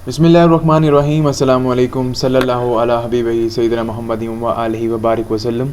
बिस्मिल्लाहिर्रहमानिर्रहीम अस्सलामु अलैकुम सल्लल्लाहु अला हबीबिही सय्यिदना मुहम्मदिन व आलिहि व बारिक वसल्लम।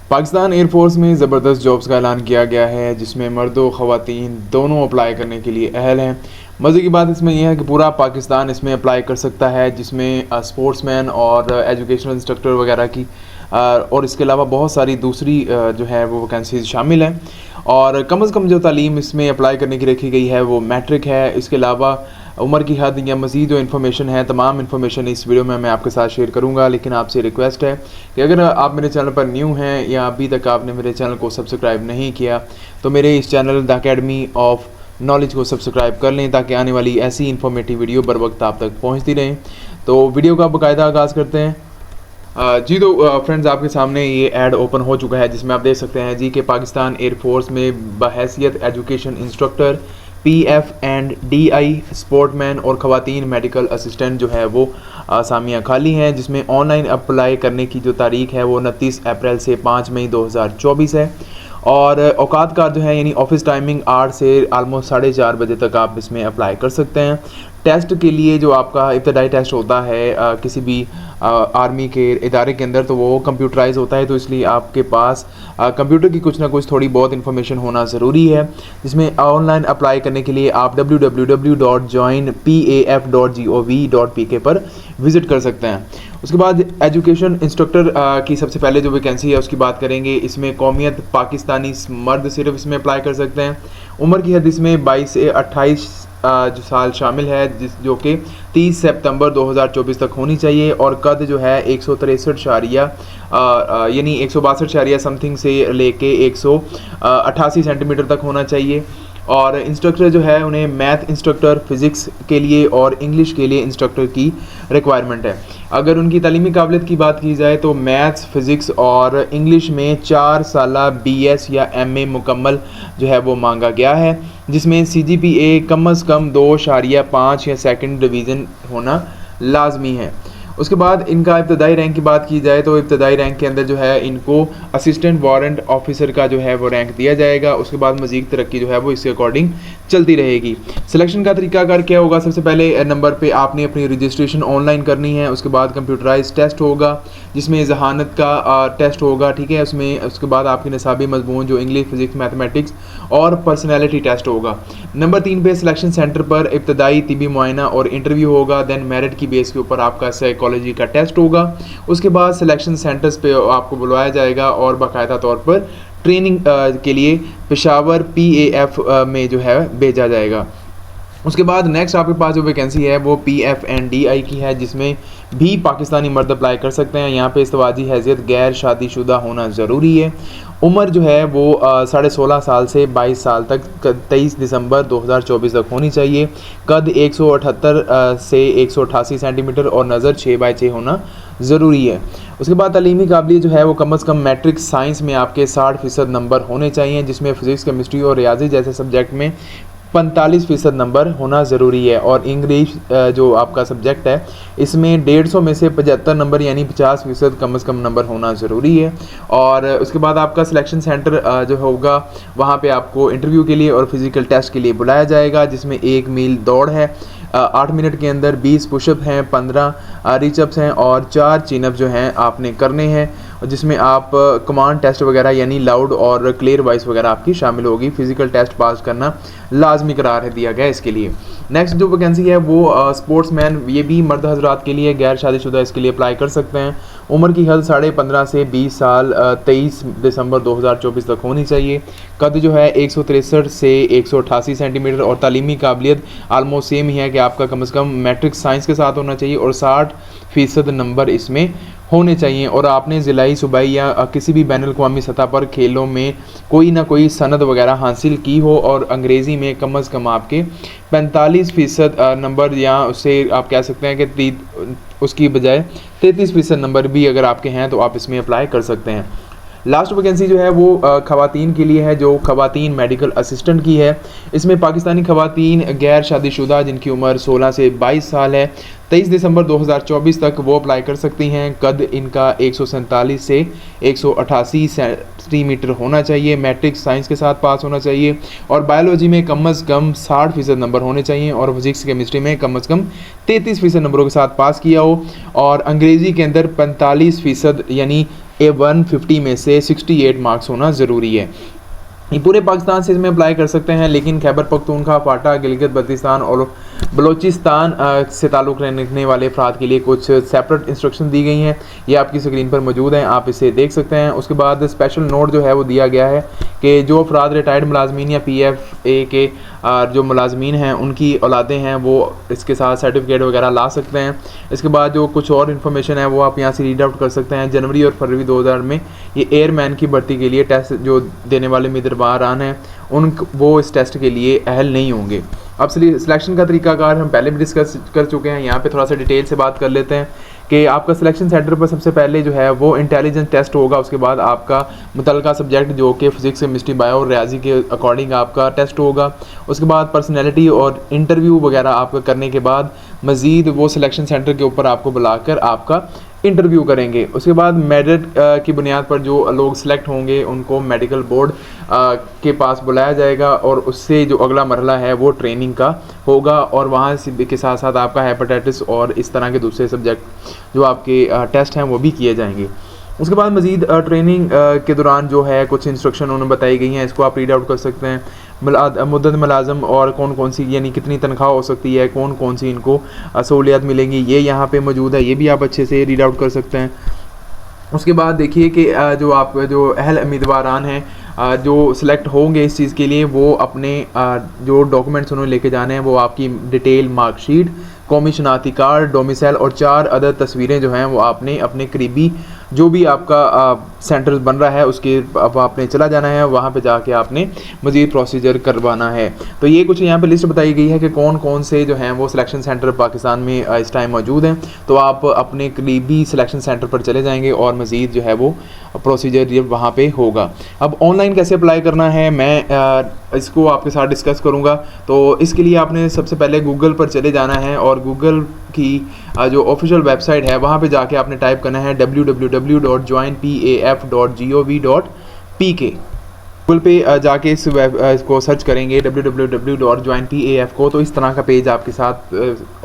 पाकिस्तान एयरफोर्स में ज़बरदस्त जॉब्स का ऐलान किया गया है जिसमें मर्द व ख़वातीन दोनों अप्लाई करने के लिए अहल हैं। मज़े की बात इसमें यह है कि पूरा पाकिस्तान इसमें अप्लाई कर सकता है, जिसमें स्पोर्ट्समैन और एजुकेशनल इंस्ट्रक्टर वगैरह की और इसके अलावा बहुत सारी दूसरी जो है वो वैकेंसीज शामिल हैं। और कम से कम जो तालीम इसमें अप्लाई करने की रखी गई है वो मैट्रिक है। इसके अलावा उम्र की हद या मज़ीद जो इन्फॉर्मेशन है, तमाम इन्फॉर्मेशन इस वीडियो में मैं आपके साथ शेयर करूंगा। लेकिन आपसे रिक्वेस्ट है कि अगर आप मेरे चैनल पर न्यू हैं या अभी तक आपने मेरे चैनल को सब्सक्राइब नहीं किया तो मेरे इस channel the academy of knowledge को सब्सक्राइब कर लें ताकि आने वाली ऐसी इन्फॉर्मेटिव वीडियो बर वक्त आप तक पहुँचती रहें। तो वीडियो का बाकायदा आगाज़ करते हैं। जी तो फ्रेंड्स, आपके सामने ये ऐड ओपन हो चुका है जिसमें आप देख सकते हैं जी कि पाकिस्तान एयरफोर्स में बहैसियत एजुकेशन इंस्ट्रक्टर, PF&DI स्पोर्टमैन और ख़वातीन मेडिकल असिस्टेंट जो है वो आसामियाँ खाली हैं, जिसमें ऑनलाइन अप्लाई करने की जो तारीख है वो 29 अप्रैल से 5 मई 2024 है। और औकात का जो है यानी ऑफिस टाइमिंग 8 से आलमोस्ट 4:30 बजे तक आप इसमें अप्लाई कर सकते हैं। टेस्ट के लिए जो आपका इब्तदाई टेस्ट होता है किसी भी आर्मी के इदारे के अंदर, तो वो कंप्यूटराइज होता है, तो इसलिए आपके पास कंप्यूटर की कुछ ना कुछ थोड़ी बहुत इन्फॉर्मेशन होना ज़रूरी है। जिसमें ऑनलाइन अप्लाई करने के लिए आप www.joinpaf.gov.pk पर विज़िट कर सकते हैं। उसके बाद एजुकेशन इंस्ट्रक्टर की सबसे पहले जो वैकेंसी है उसकी बात करेंगे। इसमें कौमियत पाकिस्तानी मर्द सिर्फ इसमें अप्लाई कर सकते हैं। उम्र की हद इसमें 22 से 28 जो साल शामिल है, जो कि 30 सितंबर 2024 तक होनी चाहिए। और कद जो है 163 यानी 162 समथिंग से लेके 188 सेंटीमीटर तक होना चाहिए। और इंस्ट्रक्टर जो है उन्हें मैथ इंस्ट्रक्टर, फिज़िक्स के लिए और इंग्लिश के लिए इंस्ट्रक्टर की रिक्वायरमेंट है। अगर उनकी तालीमी काबिलियत की बात की जाए तो मैथ्स, फिज़िक्स और इंग्लिश में 4 साला BS या MA मुकम्मल जो है वो मांगा गया है, जिसमें CGPA कम अज़ कम 2.5 या सेकंड डिवीज़न होना लाजमी है। उसके बाद इनका इब्तदाई रैंक की बात की जाए तो इब्तदाई रैंक के अंदर जो है इनको असिस्टेंट वारंट ऑफिसर का जो है वो रैंक दिया जाएगा। उसके बाद मज़ीद तरक्की जो है वो इसके अकॉर्डिंग चलती रहेगी। सिलेक्शन का तरीकाकार क्या होगा? सबसे पहले नंबर पे आपने अपनी रजिस्ट्रेशन ऑनलाइन करनी है। उसके बाद कंप्यूटराइज टेस्ट होगा जिसमें जहानत का टेस्ट होगा, ठीक है। उसके बाद आपकी निसाबी मजमून जो इंग्लिश, फिजिक्स, मैथमेटिक्स और पर्सनैलिटी टेस्ट होगा। नंबर 3 पे सिलेक्शन सेंटर पर इब्तदाई तिबी मुआयना और इंटरव्यू होगा। दैन मेरिट की बेस के ऊपर आपका साइकोलॉजी का टेस्ट होगा। उसके बाद सिलेक्शन सेंटर्स पे आपको बुलवाया जाएगा और बाकायदा तौर पर ट्रेनिंग के लिए पेशावर PAF में जो है भेजा जाएगा। उसके बाद नेक्स्ट आपके पास जो वैकेंसी है वो PF&DI की है, जिसमें भी पाकिस्तानी मर्द अप्लाई कर सकते हैं। यहाँ पे इस्तवाजी हैसियत गैर शादीशुदा होना ज़रूरी है। उम्र जो है वो 16.5 साल से 22 साल तक 23 दिसंबर 2024 तक होनी चाहिए। कद 178 से 188 सेंटीमीटर और नज़र 6/6 होना ज़रूरी है। उसके बाद तालीमी काबिलियत जो है वो कम अज़ कम मैट्रिक साइंस में आपके 60% नंबर होने चाहिए, जिसमें फ़िज़िक्स, केमिस्ट्री और रियाजी जैसे सब्जेक्ट में 45% नंबर होना ज़रूरी है। और इंग्लिश जो आपका सब्जेक्ट है इसमें 150 में से 75 नंबर यानी 50% कम से कम नंबर होना ज़रूरी है। और उसके बाद आपका सिलेक्शन सेंटर जो होगा वहाँ पे आपको इंटरव्यू के लिए और फिज़िकल टेस्ट के लिए बुलाया जाएगा, जिसमें 1 मील दौड़ है, 8 मिनट के अंदर 20 पुशअप हैं, 15 रीचअप्स हैं और 4 चिनअप जो हैं आपने करने हैं, जिसमें आप कमांड टेस्ट वगैरह यानी लाउड और क्लियर वॉइस वगैरह आपकी शामिल होगी। फिज़िकल टेस्ट पास करना लाजमी करार दिया गया इसके लिए। नेक्स्ट जो वैकेंसी है वो स्पोर्ट्समैन, ये भी मर्द हजरात के लिए, गैर शादीशुदा इसके लिए अप्लाई कर सकते हैं। उम्र की हद 15.5 से 20 साल 23 दिसंबर 2024 तक होनी चाहिए। कद जो है 163 से 188 सेंटीमीटर और तालीमी काबिलियत आलमोस्ट सेम ही है कि आपका कम से कम मैट्रिक साइंस के साथ होना चाहिए और 60% नंबर इसमें होने चाहिए। और आपने ज़िलाई, सूबाई या किसी भी बैनुल अक़वामी सतह पर खेलों में कोई ना कोई सनद वगैरह हासिल की हो और अंग्रेज़ी में कम से कम आपके 45% नंबर, या उससे आप कह सकते हैं कि उसकी बजाय 33% नंबर भी अगर आपके हैं तो आप इसमें अप्लाई कर सकते हैं। लास्ट वैकेंसी जो है वो ख़वातीन के लिए है, जो ख़वातीन मेडिकल असिस्टेंट की है। इसमें पाकिस्तानी ख़वातीन गैर शादीशुदा जिनकी उम्र 16 से 22 साल है 23 दिसंबर 2024 तक वो अप्लाई कर सकती हैं। कद इनका 147 से 188 सेंटीमीटर होना चाहिए। मैट्रिक साइंस के साथ पास होना चाहिए और बायोलॉजी में कम अज़ कम 60% नंबर होने चाहिए और फिजिक्स केमिस्ट्री में कम अज़ कम 33% नंबरों के साथ पास किया हो और अंग्रेज़ी के अंदर 45% यानी A150 में से 68 मार्क्स होना ज़रूरी है। ये पूरे पाकिस्तान से इसमें अप्लाई कर सकते हैं, लेकिन खैबर पख्तूनख्वा, फाटा, गिलगित बल्तिस्तान और बलोचिस्तान से ताल्लुक़ रखने वाले अफराद के लिए कुछ सेपरेट इंस्ट्रक्शन दी गई हैं। ये आपकी स्क्रीन पर मौजूद हैं, आप इसे देख सकते हैं। उसके बाद स्पेशल नोट जो है वो दिया गया है कि जो अफराद रिटायर्ड मुलाजमीन या PFA के जो मुलाजमीन हैं उनकी औलादें हैं वो इसके साथ सर्टिफिकेट वगैरह ला सकते हैं। इसके बाद जो कुछ और इन्फॉर्मेशन है वो आप यहाँ से रीड आउट कर सकते हैं। जनवरी और फरवरी 2000 में ये एयरमैन की भर्ती के लिए टेस्ट जो देने वाले उम्मीदवार हैं वो इस टेस्ट के लिए अहल नहीं होंगे। अब सिलेक्शन का तरीकाकार हम पहले भी डिस्कस कर चुके हैं, यहाँ पे थोड़ा सा डिटेल से बात कर लेते हैं कि आपका सिलेक्शन सेंटर पर सबसे पहले जो है वो इंटेलिजेंस टेस्ट होगा। उसके बाद आपका मुतल्लिका सब्जेक्ट जो कि फिजिक्स, केमिस्ट्री, बायो और रियाजी के अकॉर्डिंग आपका टेस्ट होगा। उसके बाद पर्सनैलिटी और इंटरव्यू वगैरह आपका करने के बाद मज़ीद वो सिलेक्शन सेंटर के ऊपर आपको बुलाकर आपका इंटरव्यू करेंगे। उसके बाद मेरिट की बुनियाद पर जो लोग सिलेक्ट होंगे उनको मेडिकल बोर्ड के पास बुलाया जाएगा और उससे जो अगला मरहला है वो ट्रेनिंग का होगा और वहाँ के साथ साथ आपका हेपेटाइटिस और इस तरह के दूसरे सब्जेक्ट जो आपके टेस्ट हैं वो भी किए जाएंगे। उसके बाद मज़ीद ट्रेनिंग के दौरान जो है कुछ इंस्ट्रक्शन उन्होंने बताई गई हैं, इसको आप रीड आउट कर सकते हैं। मुद्दत मुलाजम और कौन कौन सी यानी कितनी तनख्वाह हो सकती है, कौन कौन सी इनको सहूलियत मिलेंगी, ये यहाँ पे मौजूद है, ये भी आप अच्छे से रीड आउट कर सकते हैं। उसके बाद देखिए कि जो आप जो अहल उम्मीदवारान हैं जो सिलेक्ट होंगे इस चीज़ के लिए वो अपने जो डॉक्यूमेंट्स उन्होंने लेके जाने हैं वो आपकी डिटेल मार्कशीट, कौमी शनाख्ती कार्ड, डोमिसाइल और 4 अदद तस्वीरें जो हैं वो आपने अपने करीबी जो भी आपका सेंटर बन रहा है उसके अब आपने चला जाना है, वहाँ पे जाके आपने मज़ीद प्रोसीजर करवाना है। तो ये कुछ यहाँ पे लिस्ट बताई गई है कि कौन कौन से जो हैं वो सिलेक्शन सेंटर पाकिस्तान में इस टाइम मौजूद हैं। तो आप अपने करीबी सिलेक्शन सेंटर पर चले जाएंगे और मज़ीद जो है वो प्रोसीजर वहाँ पे होगा। अब ऑनलाइन कैसे अप्लाई करना है मैं इसको आपके साथ डिस्कस करूँगा। तो इसके लिए आपने सबसे पहले गूगल पर चले जाना है और गूगल की जो ऑफिशियल वेबसाइट है वहाँ पे जाके आपने टाइप करना है www.joinpaf.gov.pk। गूगल पे जाके इसको सर्च करेंगे www.joinpaf को, तो इस तरह का पेज आपके साथ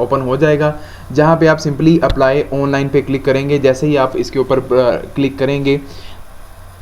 ओपन हो जाएगा जहाँ पे आप सिंपली अप्लाई ऑनलाइन पे क्लिक करेंगे। जैसे ही आप इसके ऊपर क्लिक करेंगे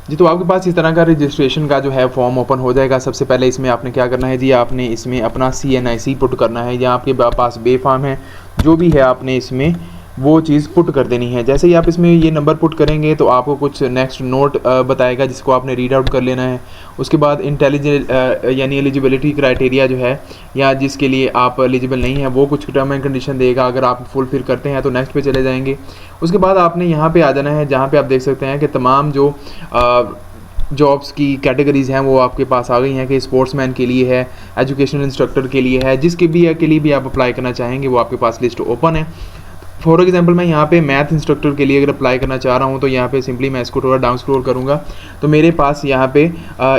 जी तो आपके पास इस तरह का रजिस्ट्रेशन का जो है फॉर्म ओपन हो जाएगा। सबसे पहले इसमें आपने क्या करना है जी, आपने इसमें अपना CNIC पुट करना है या आपके पास बे फॉर्म है जो भी है आपने इसमें वो चीज़ पुट कर देनी है। जैसे ही आप इसमें ये नंबर पुट करेंगे तो आपको कुछ नेक्स्ट नोट बताएगा जिसको आपने रीड आउट कर लेना है। उसके बाद इंटेलिजेंट यानी एलिजिबिलिटी क्राइटेरिया जो है या जिसके लिए आप एलिजिबल नहीं है वो कुछ टर्म एंड कंडीशन देगा। अगर आप फुलफिल करते हैं तो नेक्स्ट पे चले जाएंगे। उसके बाद आपने यहाँ पे आ जाना है जहाँ पे आप देख सकते हैं कि तमाम जो जॉब्स की कैटेगरीज़ हैं वो आपके पास आ गई हैं कि स्पोर्ट्समैन के लिए है, एजुकेशनल इंस्ट्रक्टर के लिए है, जिसके भी के लिए भी आप अप्लाई करना चाहेंगे वो आपके पास लिस्ट ओपन है। फॉर एग्जांपल मैं यहाँ पे मैथ इंस्ट्रक्टर के लिए अगर अप्लाई करना चाह रहा हूँ तो यहाँ पे सिंपली मैं इसको थोड़ा डाउन स्क्रॉल करूँगा तो मेरे पास यहाँ पे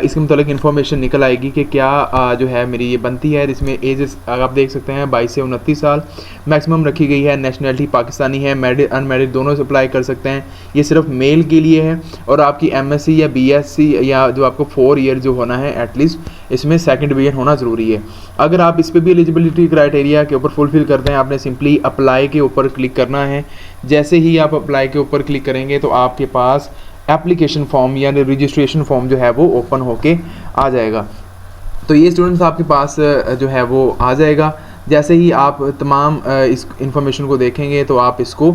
इसके मतलब इन्फॉर्मेशन निकल आएगी कि क्या जो है मेरी ये बनती है। इसमें एजेस आप देख सकते हैं 22 से 29 साल मैक्सिमम रखी गई है। नेशनलिटी पाकिस्तानी है, मैरिड अनमैरिड दोनों से अप्लाई कर सकते हैं। ये सिर्फ मेल के लिए है और आपकी MSc या BSc या जो आपको 4 ईयर जो होना है एटलीस्ट इसमें सेकंड डिवीजन होना ज़रूरी है। अगर आप इस पर भी एलिजिबिलिटी क्राइटेरिया के ऊपर फुलफिल करते हैं आपने सिंपली अप्लाई के ऊपर क्लिक करना है। जैसे ही आप अप्लाई के ऊपर क्लिक करेंगे तो आपके पास एप्लीकेशन फॉर्म यानी रजिस्ट्रेशन फॉर्म जो है वो ओपन होके आ जाएगा। तो ये स्टूडेंट्स आपके पास जो है वो आ जाएगा। जैसे ही आप तमाम इस इंफॉर्मेशन को देखेंगे तो आप इसको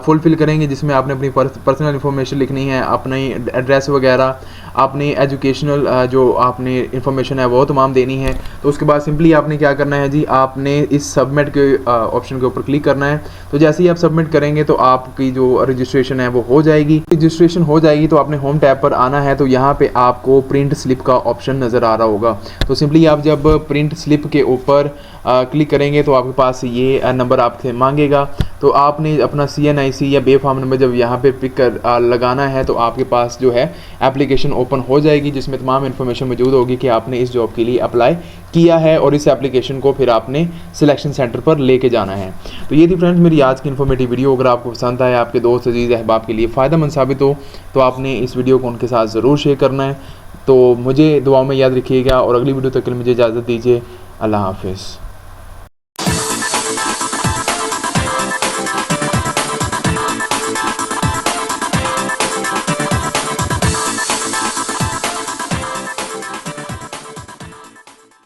फुलफ़िल करेंगे जिसमें आपने अपनी पर्सनल इन्फॉर्मेशन लिखनी है, अपनी एड्रेस वगैरह, अपनी एजुकेशनल जो आपने इन्फॉर्मेशन है वो तमाम देनी है। तो उसके बाद सिंपली आपने क्या करना है जी, आपने इस सबमिट के ऑप्शन के ऊपर क्लिक करना है। तो जैसे ही आप सबमिट करेंगे तो आपकी जो रजिस्ट्रेशन है वो हो जाएगी। रजिस्ट्रेशन हो जाएगी तो आपने होम टैब पर आना है। तो यहाँ पे आपको प्रिंट स्लिप का ऑप्शन नज़र आ रहा होगा। तो सिंपली आप जब प्रिंट स्लिप के ऊपर क्लिक करेंगे तो आपके पास ये नंबर आपसे मांगेगा। तो आपने अपना CNIC या बे फॉर्म नंबर जब यहाँ पे पिक कर लगाना है तो आपके पास जो है एप्लीकेशन ओपन हो जाएगी, जिसमें तमाम इन्फॉर्मेशन मौजूद होगी कि आपने इस जॉब के लिए अप्लाई किया है और इस एप्लीकेशन को फिर आपने सिलेक्शन सेंटर पर लेके जाना है। तो ये थी फ्रेंड्स मेरी आज की इन्फॉर्मेटिव वीडियो। अगर आपको पसंद आए, आपके दोस्त अजीज़ अहबाब के लिए फ़ायदेमंद साबित हो, तो आपने इस वीडियो को उनके साथ ज़रूर शेयर करना है। तो मुझे दुआओं में याद रखिएगा और अगली वीडियो तक के लिए मुझे इजाज़त दीजिए। अल्लाह हाफिज़।